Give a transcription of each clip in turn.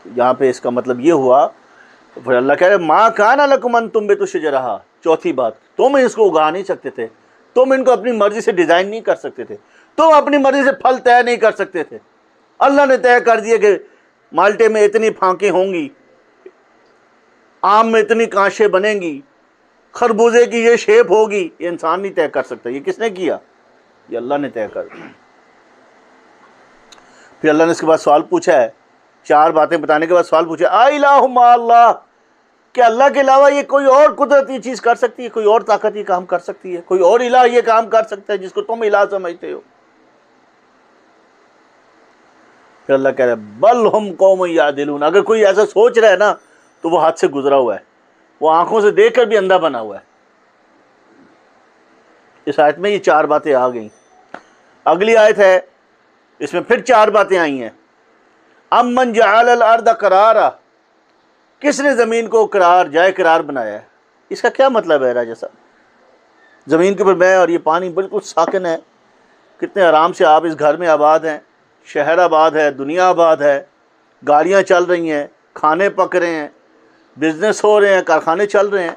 یہاں پہ اس کا مطلب یہ ہوا، پھر اللہ کہہ رہے ما کان لکم ان تنبتوا شجرہا، چوتھی بات، تم اس کو اگا نہیں سکتے تھے، تم ان کو اپنی مرضی سے ڈیزائن نہیں کر سکتے تھے، تم اپنی مرضی سے پھل طے نہیں کر سکتے تھے، اللہ نے طے کر دیا کہ مالٹے میں اتنی پھانکیں ہوں گی، آم میں اتنی کانشیں بنیں گی، خربوزے کی یہ شیپ ہوگی، یہ انسان نہیں طے کر سکتا۔ یہ کس نے کیا؟ یہ اللہ نے طے کر دیا۔ پھر اللہ نے اس کے بعد سوال پوچھا ہے، چار باتیں بتانے کے بعد سوال پوچھا، الہ مع اللہ، کہ اللہ کے علاوہ یہ کوئی اور قدرت یہ چیز کر سکتی ہے، کوئی اور طاقت یہ کام کر سکتی ہے، کوئی اور الہ یہ کام کر سکتا ہے جس کو تم الہ سمجھتے ہو؟ پھر اللہ کہہ رہا ہے بل ہم قوم یعدلون، اگر کوئی ایسا سوچ رہا ہے نا تو وہ حد سے گزرا ہوا ہے، وہ آنکھوں سے دیکھ کر بھی اندھا بنا ہوا ہے۔ اس آیت میں یہ چار باتیں آ گئیں۔ اگلی آیت ہے، اس میں پھر چار باتیں آئی ہیں، امن جعل الارض قرارا، کس نے زمین کو قرار، جائے قرار بنایا ہے؟ اس کا کیا مطلب ہے راجہ صاحب؟ زمین کے اوپر میں اور یہ پانی بالکل ساکن ہے، کتنے آرام سے آپ اس گھر میں آباد ہیں، شہر آباد ہے، دنیا آباد ہے، گاڑیاں چل رہی ہیں، کھانے پک رہے ہیں، بزنس ہو رہے ہیں، کارخانے چل رہے ہیں،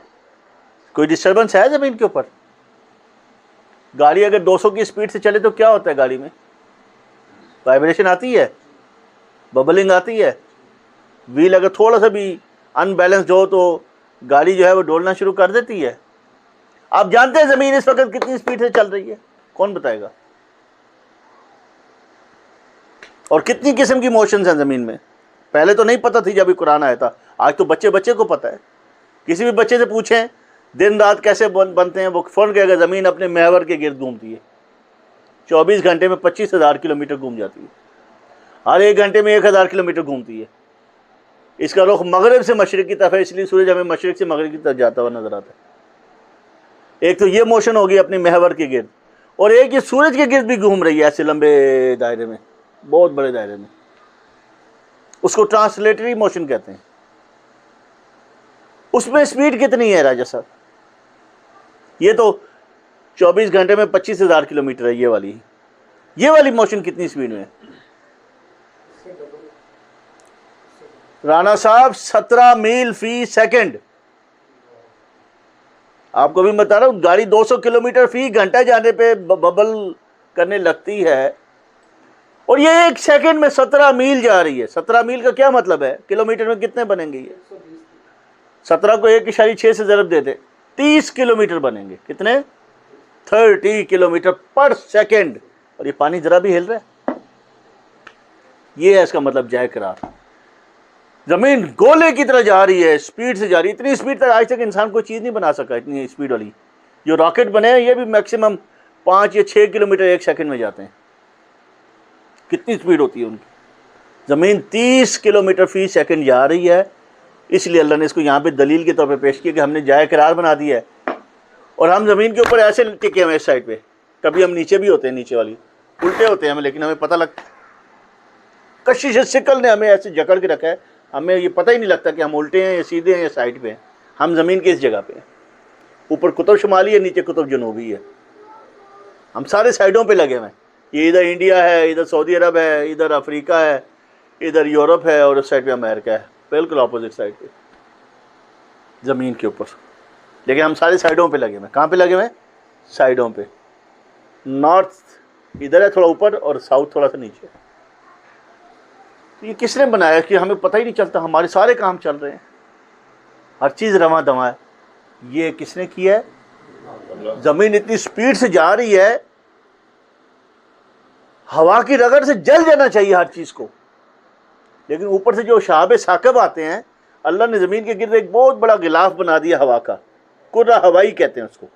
کوئی ڈسٹربنس ہے زمین کے اوپر؟ گاڑی اگر 200 کی اسپیڈ سے چلے تو کیا ہوتا ہے گاڑی میں؟ وائبریشن آتی ہے، ببلنگ آتی ہے، ویل اگر تھوڑا سا بھی ان بیلنسڈ ہو تو گاڑی جو ہے وہ ڈولنا شروع کر دیتی ہے۔ آپ جانتے ہیں زمین اس وقت کتنی اسپیڈ سے چل رہی ہے؟ کون بتائے گا؟ اور کتنی قسم کی موشنز ہیں زمین میں؟ پہلے تو نہیں پتہ تھی جب یہ قرآن آیا تھا، آج تو بچے بچے کو پتہ ہے۔ کسی بھی بچے سے پوچھیں دن رات کیسے بنتے ہیں، وہ فوراً کہے گا زمین اپنے محور کے گرد گھومتی ہے، 24 گھنٹے میں 25,000 کلومیٹر گھوم جاتی ہے، ہر ایک گھنٹے میں 1,000 کلومیٹر گھومتی ہے۔ اس کا رخ مغرب سے مشرق کی طرف ہے، اس لیے سورج ہمیں مشرق سے مغرب کی طرف جاتا ہوا نظر آتا ہے۔ ایک تو یہ موشن ہوگی اپنے محور کے گرد، اور ایک یہ سورج کے گرد بھی گھوم رہی ہے ایسے لمبے دائرے میں، بہت بڑے دائرے میں، اس کو ٹرانسلیٹری موشن کہتے ہیں۔ اس میں اسپیڈ کتنی ہے راجہ صاحب؟ یہ تو 24 گھنٹے میں 25,000 کلومیٹر ہے، یہ والی موشن کتنی اسپیڈ میں ہے؟ رانا صاحب 17 میل فی سیکنڈ۔ آپ کو بھی بتا رہا ہوں، گاڑی 200 کلومیٹر فی گھنٹہ جانے پہ ببل کرنے لگتی ہے، اور یہ ایک سیکنڈ میں 17 میل جا رہی ہے۔ 17 میل کا کیا مطلب ہے؟ کلومیٹر میں کتنے بنیں گے یہ؟ 17 کو 1.6 سے ضرب دے دے، 30 کلومیٹر بنیں گے۔ کتنے؟ 30 کلومیٹر پر سیکنڈ، اور یہ پانی ذرا بھی ہل رہا ہے۔ یہ ہے اس کا مطلب جائے قرار۔ زمین گولے کی طرح جا رہی ہے، اسپیڈ سے جا رہی ہے، اتنی اسپیڈ تک آج تک انسان کوئی چیز نہیں بنا سکا، اتنی اسپیڈ والی۔ جو راکٹ بنے ہیں یہ بھی میکسیمم 5 یا 6 کلومیٹر ایک سیکنڈ میں جاتے ہیں۔ کتنی اسپیڈ ہوتی ہے ان کی؟ زمین 30 کلومیٹر فی سیکنڈ جا رہی ہے، اس لیے اللہ نے اس کو یہاں پہ دلیل کے طور پہ پیش کیا کہ ہم نے جائے قرار بنا دیا ہے، اور ہم زمین کے اوپر ایسے ٹکے ہوئے اس سائڈ پہ، کبھی ہم نیچے بھی ہوتے ہیں، نیچے والی الٹے ہوتے ہیں ہمیں، لیکن ہمیں پتہ لگتا، کشش سکل نے ہمیں ایسے جکڑ کے رکھا ہے، ہمیں یہ پتہ ہی نہیں لگتا کہ ہم الٹے ہیں یا سیدھے ہیں یا سائڈ پہ ہیں۔ ہم زمین کے اس جگہ پہ ہیں، اوپر قطب شمالی ہے، نیچے قطب جنوبی ہے، ہم سارے سائڈوں پہ لگے ہوئے ہیں۔ یہ ادھر انڈیا ہے، ادھر سعودی عرب ہے، ادھر افریقہ ہے، ادھر یورپ ہے، اور اس سائڈ پہ امریکہ ہے، بالکل اپوزٹ سائڈ پہ زمین کے اوپر، لیکن ہم سارے سائڈوں پہ لگے ہوئے ہیں۔ کہاں پہ لگے ہوئے ہیں؟ سائڈوں پہ۔ نارتھ ادھر ہے تھوڑا اوپر، اور ساؤتھ تھوڑا سا نیچے۔ یہ کس نے بنایا کہ ہمیں پتہ ہی نہیں چلتا، ہمارے سارے کام چل رہے ہیں، ہر چیز رواں دواں ہے۔ یہ کس نے کیا ہے؟ زمین اتنی سپیڈ سے جا رہی ہے، ہوا کی رگڑ سے جل جانا چاہیے ہر چیز کو، لیکن اوپر سے جو شہاب ثاقب آتے ہیں، اللہ نے زمین کے گرد ایک بہت بڑا غلاف بنا دیا ہوا کا، کرہ ہوائی کہتے ہیں اس کو۔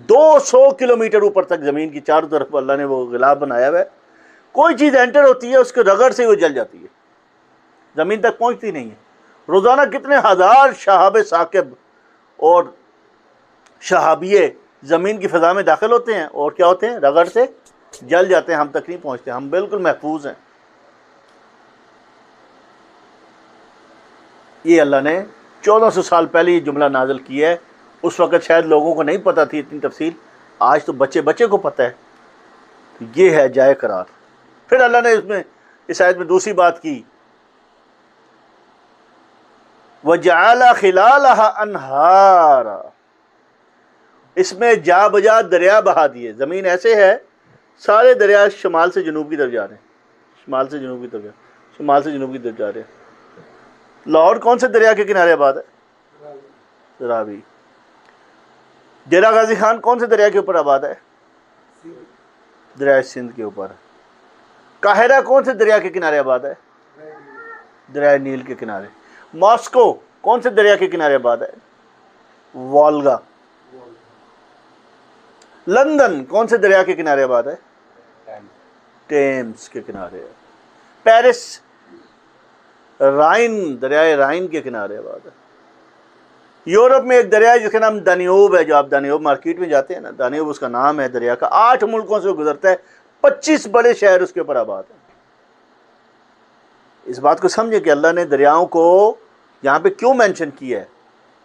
200 کلومیٹر اوپر تک زمین کی چاروں طرف اللہ نے وہ غلاف بنایا ہوا ہے، کوئی چیز انٹر ہوتی ہے اس کے رگڑ سے وہ جل جاتی ہے، زمین تک پہنچتی نہیں ہے۔ روزانہ کتنے ہزار شہاب ثاقب اور شہابیے زمین کی فضا میں داخل ہوتے ہیں، اور کیا ہوتے ہیں؟ رگڑ سے جل جاتے ہیں، ہم تک نہیں پہنچتے، ہم بالکل محفوظ ہیں۔ یہ اللہ نے 1400 سال پہلے یہ جملہ نازل کیا ہے، اس وقت شاید لوگوں کو نہیں پتہ تھی اتنی تفصیل، آج تو بچے بچے کو پتہ ہے۔ یہ ہے جائے قرار۔ پھر اللہ نے اس آیت میں دوسری بات کی وجعل خلالها انہارا، اس میں جا بجا دریا بہا دیے. زمین ایسے ہے سارے دریا شمال سے جنوب کی طرف جا رہے ہیں، شمال سے جنوب کی طرف شمال سے جنوب کی طرف جا رہے ہیں. لاہور کون سے دریا کے کنارے آباد ہے؟ راوی. ڈیرہ غازی خان کون سے دریا کے اوپر آباد ہے؟ دریائے سندھ کے اوپر. قاہرہ کون سے دریا کے کنارے آباد ہے؟ دریائے نیل کے کنارے. ماسکو کون سے دریا کے کنارے آباد ہے؟ والگا. لندن کون سے دریا کے کنارے آباد ہے؟ ٹیمز کے کنارے. پیرس رائن، دریائے رائن کے کنارے آباد ہے. یورپ میں ایک دریا ہے جس کا نام دانیوب ہے، جو آپ دانیوب مارکیٹ میں جاتے ہیں نا، دانیوب اس کا نام ہے دریا کا. 8 ملکوں سے وہ گزرتا ہے، 25 بڑے شہر اس کے اوپر آباد ہیں. اس بات کو سمجھے کہ اللہ نے دریاؤں کو یہاں پہ کیوں مینشن کیا ہے،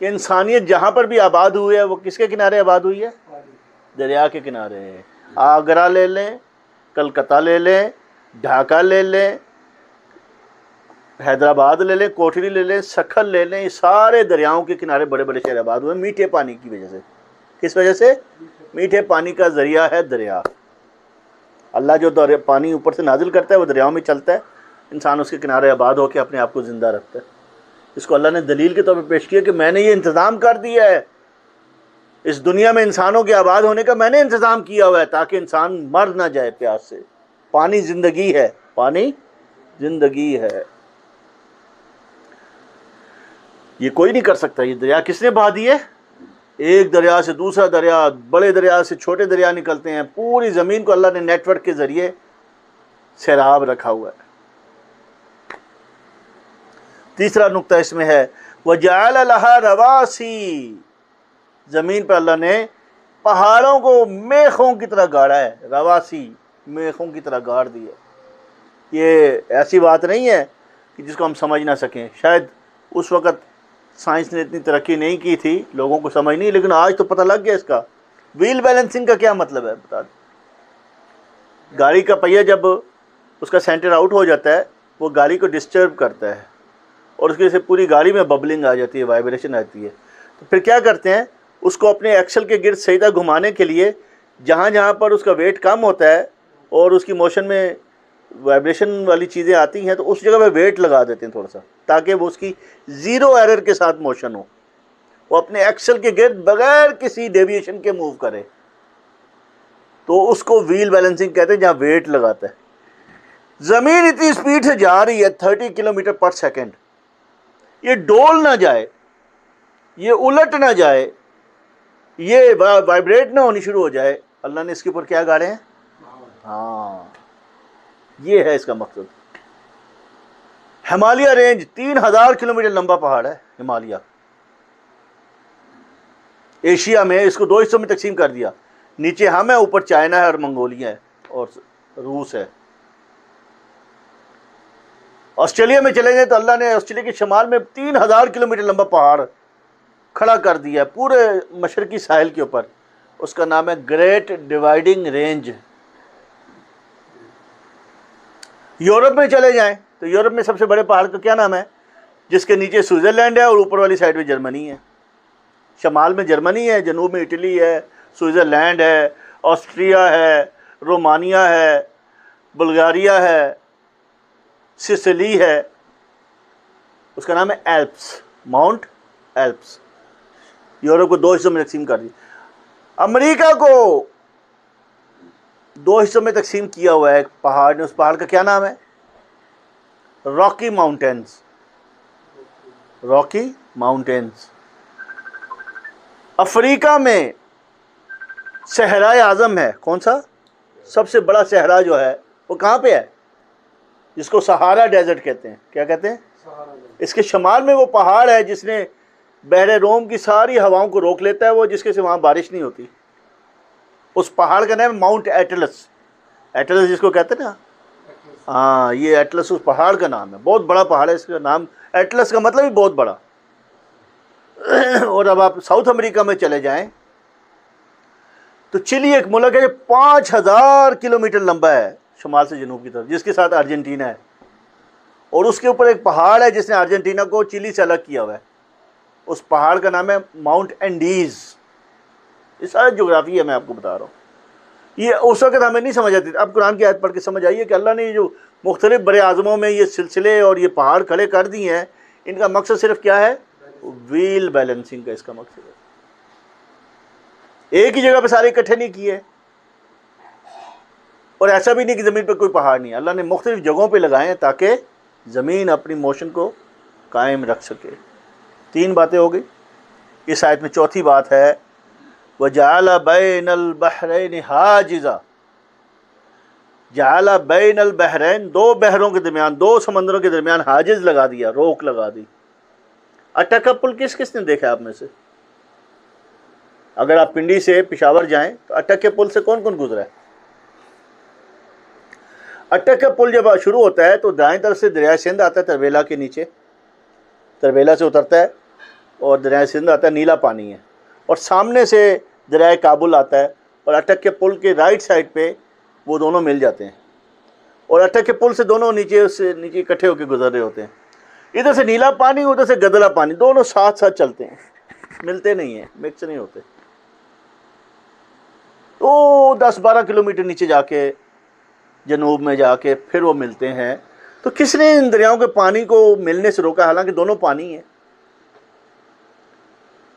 کہ انسانیت جہاں پر بھی آباد ہوئی ہے وہ کس کے کنارے آباد ہوئی ہے؟ دریا کے کنارے. آگرہ لے لیں، کلکتہ لے لیں، ڈھاکہ لے لیں، حیدرآباد لے لیں، کوٹھری لے لیں، سکھل لے لیں، یہ سارے دریاؤں کے کنارے بڑے بڑے شہر آباد ہوئے میٹھے پانی کی وجہ سے. کس وجہ سے؟ میٹھے پانی کا ذریعہ ہے دریا. اللہ جو پانی اوپر سے نازل کرتا ہے وہ دریاؤں میں چلتا ہے، انسان اس کے کنارے آباد ہو کے اپنے آپ کو زندہ رکھتا ہے. اس کو اللہ نے دلیل کے طور پہ پیش کیا کہ میں نے یہ انتظام کر دیا ہے، اس دنیا میں انسانوں کے آباد ہونے کا میں نے انتظام کیا ہوا ہے تاکہ انسان مر نہ جائے پیاس سے. پانی زندگی ہے، پانی زندگی ہے. یہ کوئی نہیں کر سکتا. یہ دریا کس نے بہا دیے؟ ایک دریا سے دوسرا دریا، بڑے دریا سے چھوٹے دریا نکلتے ہیں. پوری زمین کو اللہ نے نیٹ ورک کے ذریعے سیراب رکھا ہوا ہے. تیسرا نقطہ اس میں ہے وَجَعَلَ لَهَا رَوَاسِي، زمین پر اللہ نے پہاڑوں کو میخوں کی طرح گاڑا ہے. رواسی، میخوں کی طرح گاڑ دیا. یہ ایسی بات نہیں ہے کہ جس کو ہم سمجھ نہ سکیں. شاید اس وقت سائنس نے اتنی ترقی نہیں کی تھی، لوگوں کو سمجھ نہیں، لیکن آج تو پتہ لگ گیا اس کا. ویل بیلنسنگ کا کیا مطلب ہے بتا دیں. گاڑی کا پہیہ جب اس کا سینٹر آؤٹ ہو جاتا ہے وہ گاڑی کو ڈسٹرب کرتا ہے اور اس کی وجہ سے پوری گاڑی میں ببلنگ آ جاتی ہے، وائبریشن آتی ہے. تو پھر کیا کرتے ہیں، اس کو اپنے ایکسل کے گرد سیدھا گھمانے کے لیے جہاں جہاں پر اس کا ویٹ کم ہوتا ہے اور اس کی موشن میں وائبریشن والی چیزیں آتی ہیں تو اس جگہ پہ ویٹ لگا دیتے ہیں تھوڑا سا، تاکہ وہ اس کی زیرو ایرر کے ساتھ موشن ہو، وہ اپنے ایکسل کے گرد بغیر کسی ڈیویشن کے موو کرے. تو اس کو ویل بیلنسنگ کہتے ہیں، جہاں ویٹ لگاتا ہے. زمین اتنی سپیڈ سے جا رہی ہے 30 کلومیٹر پر سیکنڈ، یہ ڈول نہ جائے، یہ الٹ نہ جائے، یہ وائبریٹ نہ ہونی شروع ہو جائے. اللہ نے اس کے اوپر کیا گاڑے ہیں؟ ہاں، یہ ہے اس کا مقصد. ہمالیہ رینج 3000 کلومیٹر لمبا پہاڑ ہے. ہمالیہ ایشیا میں اس کو 2 حصوں میں تقسیم کر دیا. نیچے ہم ہیں، اوپر چائنا ہے اور منگولیا ہے اور روس ہے. آسٹریلیا میں چلے گئے تو اللہ نے آسٹریلیا کے شمال میں 3000 کلومیٹر لمبا پہاڑ کھڑا کر دیا پورے مشرقی ساحل کے اوپر. اس کا نام ہے گریٹ ڈیوائڈنگ رینج. یورپ میں چلے جائیں تو یورپ میں سب سے بڑے پہاڑ کا کیا نام ہے، جس کے نیچے سوئٹزرلینڈ ہے اور اوپر والی سائڈ میں جرمنی ہے. شمال میں جرمنی ہے، جنوب میں اٹلی ہے، سوئٹزرلینڈ ہے، آسٹریا ہے، رومانیہ ہے، بلغاریہ ہے، سسلی ہے. اس کا نام ہے ایلپس، ماؤنٹ ایلپس. یورپ کو 2 حصوں میں تقسیم کر دی. امریکہ کو 2 حصوں میں تقسیم کیا ہوا ہے ایک پہاڑ نے. اس پہاڑ کا کیا نام ہے؟ راکی ماؤنٹینز. راکی ماؤنٹینز. افریقہ میں صحرائے اعظم ہے. کون سا؟ سب سے بڑا صحرا جو ہے وہ کہاں پہ ہے؟ جس کو سہارا ڈیزرٹ کہتے ہیں. کیا کہتے ہیں؟ اس کے شمال میں وہ پہاڑ ہے جس نے بحر روم کی ساری ہواؤں کو روک لیتا ہے، وہ جس کے سے وہاں بارش نہیں ہوتی. اس پہاڑ کا نام ہے ماؤنٹ ایٹلس. ایٹلس جس کو کہتے ہیں نا، ہاں، یہ ایٹلس اس پہاڑ کا نام ہے. بہت بڑا پہاڑ ہے. اس کا نام ایٹلس کا مطلب ہی بہت بڑا. اور اب آپ ساؤتھ امریکہ میں چلے جائیں تو چلی ایک ملک ہے جو 5000 کلومیٹر لمبا ہے شمال سے جنوب کی طرف، جس کے ساتھ ارجنٹینا ہے. اور اس کے اوپر ایک پہاڑ ہے جس نے ارجنٹینا کو چلی سے الگ کیا ہوا ہے، اس پہاڑ کا نام ہے ماؤنٹ اینڈیز۔ یہ سارا جغرافی ہے، میں آپ کو بتا رہا ہوں۔ یہ اس وقت ہمیں نہیں سمجھ آتی تھی، اب قرآن کی آیت پڑھ کے سمجھ آئیے کہ اللہ نے یہ جو مختلف بر اعظموں میں یہ سلسلے اور یہ پہاڑ کھڑے کر دیے ہیں، ان کا مقصد صرف کیا ہے؟ ویل بیلنسنگ کا اس کا مقصد ہے۔ ایک ہی جگہ پہ سارے اکٹھے نہیں کیے، اور ایسا بھی نہیں کہ زمین پہ کوئی پہاڑ نہیں ہے، اللہ نے مختلف جگہوں پہ لگائے ہیں تاکہ زمین اپنی موشن کو قائم رکھ سکے۔ 3 باتیں ہو گئی۔ اس آیت میں چوتھی بات ہے وَجَعَلَ بَيْنَ الْبَحْرَيْنِ حَاجِزًا، جعل بین البحرین، 2 بحروں کے درمیان، 2 سمندروں کے درمیان حاجز لگا دیا، روک لگا دی۔ اٹا کا پل کس کس نے دیکھا آپ میں سے؟ اگر آپ پنڈی سے پشاور جائیں تو اٹک کے پل سے کون کون گزرا ہے؟ اٹک کا پل جب شروع ہوتا ہے تو دائیں طرف سے دریائے سندھ آتا ہے، ترویلا کے نیچے، ترویلا سے اترتا ہے اور دریائے سندھ آتا ہے، نیلا پانی ہے، اور سامنے سے دریائے کابل آتا ہے، اور اٹک کے پل کے رائٹ سائڈ پہ وہ دونوں مل جاتے ہیں، اور اٹک کے پل سے دونوں نیچے اکٹھے ہو کے گزر رہے ہوتے ہیں۔ ادھر سے نیلا پانی، ادھر سے گدلا پانی، دونوں ساتھ ساتھ چلتے ہیں، ملتے نہیں ہیں، مکس نہیں ہوتے۔ تو 10-12 کلومیٹر نیچے جا کے، جنوب میں جا کے پھر وہ ملتے ہیں۔ تو کس نے ان دریاؤں کے پانی کو ملنے سے روکا، حالانکہ دونوں پانی ہیں؟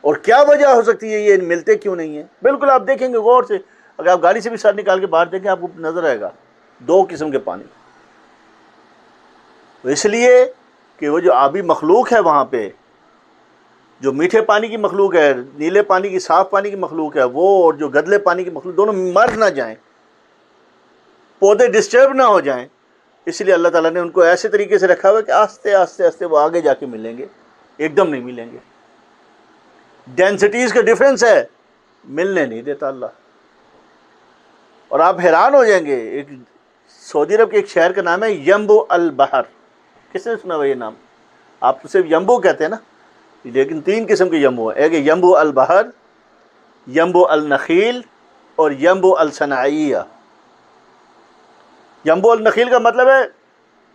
اور کیا وجہ ہو سکتی ہے یہ ملتے کیوں نہیں ہیں؟ بالکل آپ دیکھیں گے غور سے، اگر آپ گاڑی سے بھی سر نکال کے باہر دیکھیں آپ کو نظر آئے گا 2 قسم کے پانی۔ اس لیے کہ وہ جو آبی مخلوق ہے وہاں پہ، جو میٹھے پانی کی مخلوق ہے، نیلے پانی کی، صاف پانی کی مخلوق ہے وہ، اور جو گدلے پانی کی مخلوق، دونوں مر نہ جائیں، پودے ڈسٹرب نہ ہو جائیں، اس لیے اللہ تعالیٰ نے ان کو ایسے طریقے سے رکھا ہوا ہے کہ آہستہ آہستہ آہستہ وہ آگے جا کے ملیں گے، ایک دم نہیں ملیں گے۔ ڈینسٹیز کا ڈفرینس ہے، ملنے نہیں دیتا اللہ۔ اور آپ حیران ہو جائیں گے، ایک سعودی عرب کے ایک شہر کا نام ہے ینبو البحر۔ کس نے سنا ہوا یہ نام؟ آپ تو صرف ینبو کہتے ہیں نا، لیکن 3 قسم کے ینبو ہیں، ایک ہے ینبو البحر، ینبو النخیل اور ینبو الصناعیہ۔ ینبو النخیل کا مطلب ہے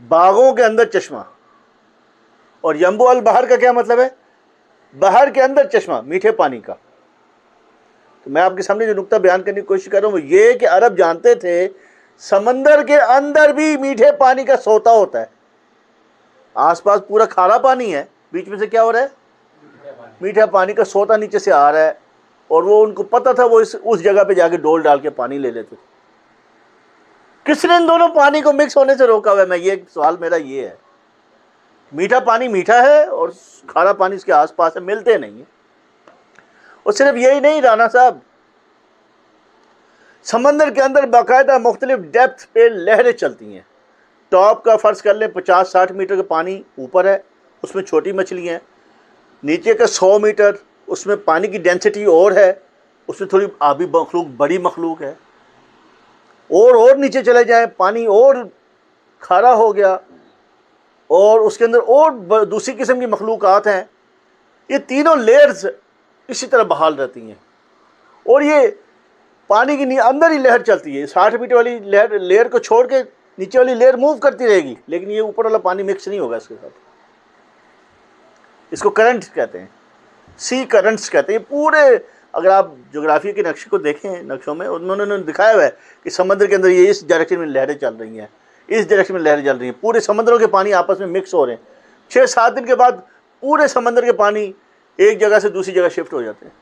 باغوں کے اندر چشمہ، اور ینبو البحر کا کیا مطلب ہے؟ بحر کے اندر چشمہ، میٹھے پانی کا۔ تو میں آپ کے سامنے جو نقطہ بیان کرنے کی کوشش کر رہا ہوں وہ یہ کہ عرب جانتے تھے سمندر کے اندر بھی میٹھے پانی کا سوتا ہوتا ہے، آس پاس پورا کھارا پانی ہے، بیچ میں سے کیا ہو رہا ہے؟ میٹھا پانی کا سوتا نیچے سے آ رہا ہے، اور وہ ان کو پتہ تھا، وہ اس جگہ پہ جا کے ڈول ڈال کے پانی لے لیتے۔ کس نے ان دونوں پانی کو مکس ہونے سے روکا ہوا ہے؟ میں یہ سوال میرا یہ ہے، میٹھا پانی میٹھا ہے اور کھارا پانی اس کے آس پاس ہے، ملتے نہیں ہیں۔ اور صرف یہی نہیں رانا صاحب، سمندر کے اندر باقاعدہ مختلف ڈیپتھ پہ لہریں چلتی ہیں۔ ٹاپ کا فرض کر لیں 50-60 میٹر کا پانی اوپر ہے، اس میں چھوٹی مچھلیاں ہیں، نیچے کا 100 میٹر، اس میں پانی کی ڈینسٹی اور ہے، اس میں تھوڑی آبی مخلوق، بڑی مخلوق ہے، اور نیچے چلے جائیں پانی اور کھارا ہو گیا، اور اس کے اندر اور دوسری قسم کی مخلوقات ہیں۔ یہ تینوں لیئرز اسی طرح بحال رہتی ہیں، اور یہ پانی کی اندر ہی لہر چلتی ہے، 60 میٹر والی لیئر کو چھوڑ کے نیچے والی لیئر موو کرتی رہے گی، لیکن یہ اوپر والا پانی مکس نہیں ہوگا اس کے ساتھ۔ اس کو کرنٹ کہتے ہیں، سی کرنٹس کہتے ہیں۔ یہ پورے، اگر آپ جغرافی کے نقشے کو دیکھیں، نقشوں میں انہوں نے دکھایا ہوا ہے کہ سمندر کے اندر یہ اس ڈائریکشن میں لہریں چل رہی ہیں، اس ڈائریکشن میں لہریں چل رہی ہیں، پورے سمندروں کے پانی آپس میں مکس ہو رہے ہیں۔ 6-7 دن کے بعد پورے سمندر کے پانی ایک جگہ سے دوسری جگہ شفٹ ہو جاتے ہیں۔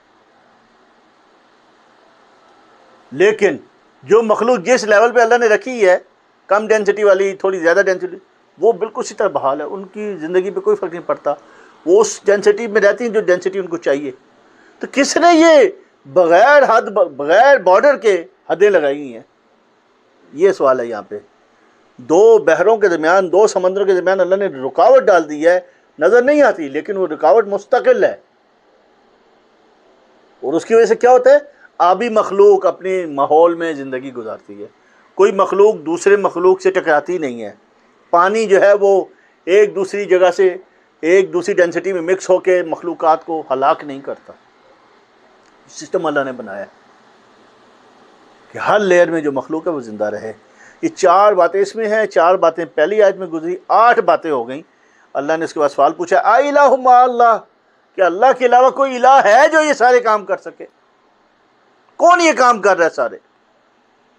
لیکن جو مخلوق جس لیول پہ اللہ نے رکھی ہے، کم ڈینسٹی والی، تھوڑی زیادہ ڈینسٹی، وہ بالکل اسی طرح بحال ہے، ان کی زندگی پہ کوئی فرق نہیں پڑتا، وہ اس ڈینسٹی میں رہتی ہیں جو ڈینسٹی ان کو چاہیے۔ تو کس نے یہ بغیر حد، بغیر بارڈر کے حدیں لگائی ہیں؟ یہ سوال ہے یہاں پہ۔ 2 بحروں کے درمیان، 2 سمندروں کے درمیان اللہ نے رکاوٹ ڈال دی ہے، نظر نہیں آتی لیکن وہ رکاوٹ مستقل ہے، اور اس کی وجہ سے کیا ہوتا ہے؟ آبی مخلوق اپنے ماحول میں زندگی گزارتی ہے، کوئی مخلوق دوسرے مخلوق سے ٹکراتی نہیں ہے، پانی جو ہے وہ ایک دوسری جگہ سے، ایک دوسری ڈینسٹی میں مکس ہو کے مخلوقات کو ہلاک نہیں کرتا۔ سسٹم اللہ نے بنایا کہ ہر لیئر میں جو مخلوق ہے وہ زندہ رہے۔ یہ 4 باتیں اس میں ہیں، 4 باتیں پہلی آیت میں گزری، 8 باتیں ہو گئیں۔ اللہ نے اس کے بعد سوال پوچھا الہ مع اللہ، کہ اللہ کے علاوہ کوئی الہ ہے جو یہ سارے کام کر سکے؟ کون یہ کام کر رہا ہے سارے؟